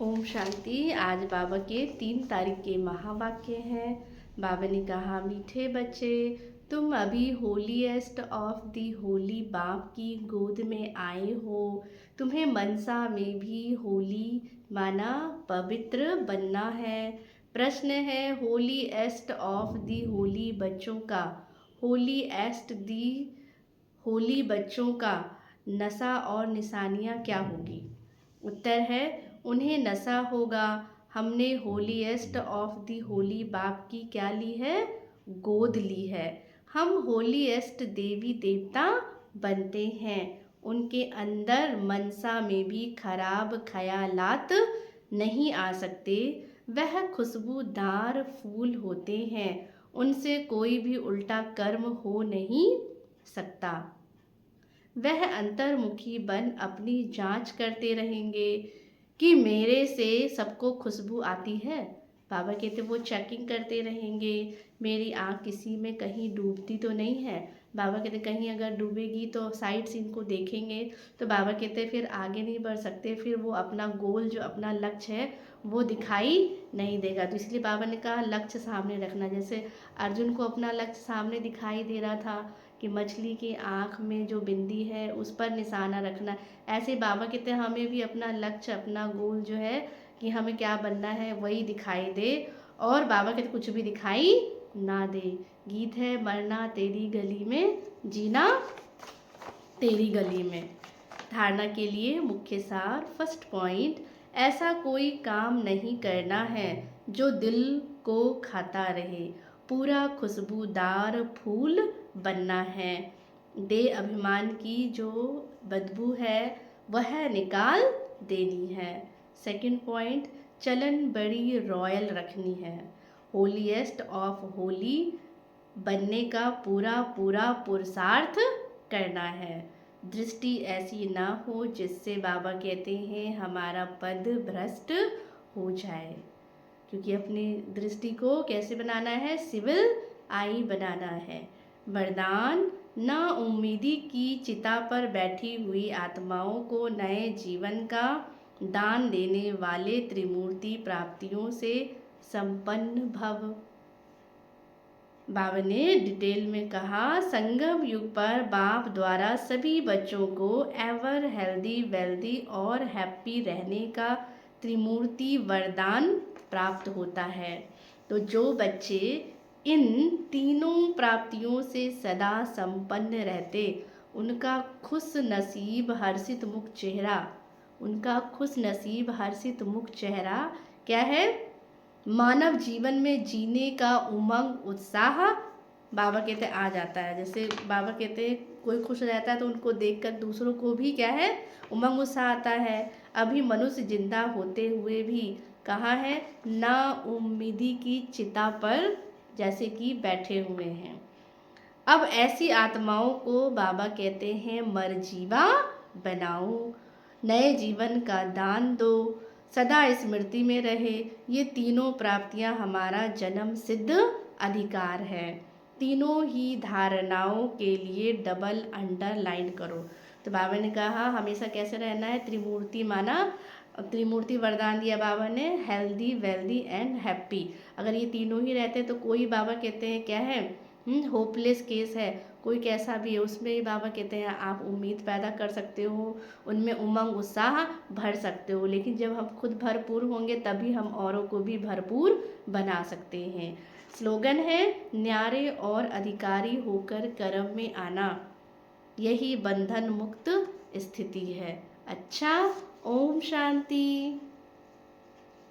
ओम शांति। आज बाबा के 3 तारीख के महावाक्य हैं। बाबा ने कहा, मीठे बच्चे, तुम अभी होलीएस्ट ऑफ दी होली बाप की गोद में आए हो। तुम्हें मनसा में भी होली माना पवित्र बनना है। प्रश्न है होलीएस्ट ऑफ दी होली बच्चों का, होलीएस्ट दी होली बच्चों का नशा और निशानियाँ क्या होगी? उत्तर है, उन्हें नशा होगा। हमने होलीएस्ट ऑफ दी होली बाप की क्या ली है? गोद ली है। हम होलीएस्ट देवी देवता बनते हैं। उनके अंदर मनसा में भी खराब ख्यालात नहीं आ सकते। वह खुशबूदार फूल होते हैं, उनसे कोई भी उल्टा कर्म हो नहीं सकता। वह अंतर्मुखी बन अपनी जांच करते रहेंगे कि मेरे से सबको खुशबू आती है। बाबा कहते वो चेकिंग करते रहेंगे, मेरी आँख किसी में कहीं डूबती तो नहीं है। बाबा कहते कहीं अगर डूबेगी तो साइड सीन को देखेंगे तो बाबा कहते फिर आगे नहीं बढ़ सकते, फिर वो अपना गोल जो अपना लक्ष्य है वो दिखाई नहीं देगा। तो इसलिए बाबा ने कहा लक्ष्य सामने रखना। जैसे अर्जुन को अपना लक्ष्य सामने दिखाई दे रहा था कि मछली की आँख में जो बिंदी है उस पर निशाना रखना, ऐसे बाबा कहते हैं हमें भी अपना लक्ष्य अपना गोल जो है कि हमें क्या बनना है वही दिखाई दे, और बाबा कहते कुछ भी दिखाई ना दे। गीत है, मरना तेरी गली में, जीना तेरी गली में। धारणा के लिए मुख्य सार, फर्स्ट पॉइंट, ऐसा कोई काम नहीं करना है जो दिल को खाता रहे। पूरा खुशबूदार फूल बनना है। देह अभिमान की जो बदबू है वह निकाल देनी है। सेकंड पॉइंट, चलन बड़ी रॉयल रखनी है। होलीएस्ट ऑफ होली बनने का पूरा पूरा पुरुषार्थ करना है। दृष्टि ऐसी ना हो जिससे बाबा कहते हैं हमारा पद भ्रष्ट हो जाए, क्योंकि अपनी दृष्टि को कैसे बनाना है? सिविल आई बनाना है। वरदान, ना उम्मीदी की चिता पर बैठी हुई आत्माओं को नए जीवन का दान देने वाले त्रिमूर्ति प्राप्तियों से संपन्न भव। बाबा ने डिटेल में कहा, संगम युग पर बाप द्वारा सभी बच्चों को एवर हेल्दी वेल्दी और हैप्पी रहने का त्रिमूर्ति वरदान प्राप्त होता है। तो जो बच्चे इन तीनों प्राप्तियों से सदा संपन्न रहते, उनका खुश नसीब हर्षित मुख चेहरा, उनका खुश नसीब हर्षित मुख चेहरा क्या है? मानव जीवन में जीने का उमंग उत्साह बाबा कहते आ जाता है। जैसे बाबा कहते कोई खुश रहता है तो उनको देखकर दूसरों को भी क्या है? उमंग उत्साह आता है। अभी मनुष्य जिंदा होते हुए भी कहाँ है? ना उम्मीदी की चिता पर जैसे कि बैठे हुए हैं। अब ऐसी आत्माओं को बाबा कहते हैं मरजीवा बनाओ, नए जीवन का दान दो, सदा स्मृति में रहे। ये तीनों प्राप्तियां हमारा जन्म सिद्ध अधिकार है। तीनों ही धारणाओं के लिए डबल अंडरलाइन करो। तो बाबा ने कहा हमेशा कैसे रहना है? त्रिमूर्ति माना, त्रिमूर्ति वरदान दिया बाबा ने, हेल्दी वेल्दी एंड हैप्पी। अगर ये तीनों ही रहते तो कोई बाबा कहते हैं क्या है? होपलेस केस है, कोई कैसा भी है उसमें ही बाबा कहते हैं आप उम्मीद पैदा कर सकते हो, उनमें उमंग उत्साह भर सकते हो। लेकिन जब हम खुद भरपूर होंगे तभी हम औरों को भी भरपूर बना सकते हैं। स्लोगन है, न्यारे और अधिकारी होकर कर्म में आना, यही बंधन मुक्त स्थिति है। अच्छा, ओम शांति।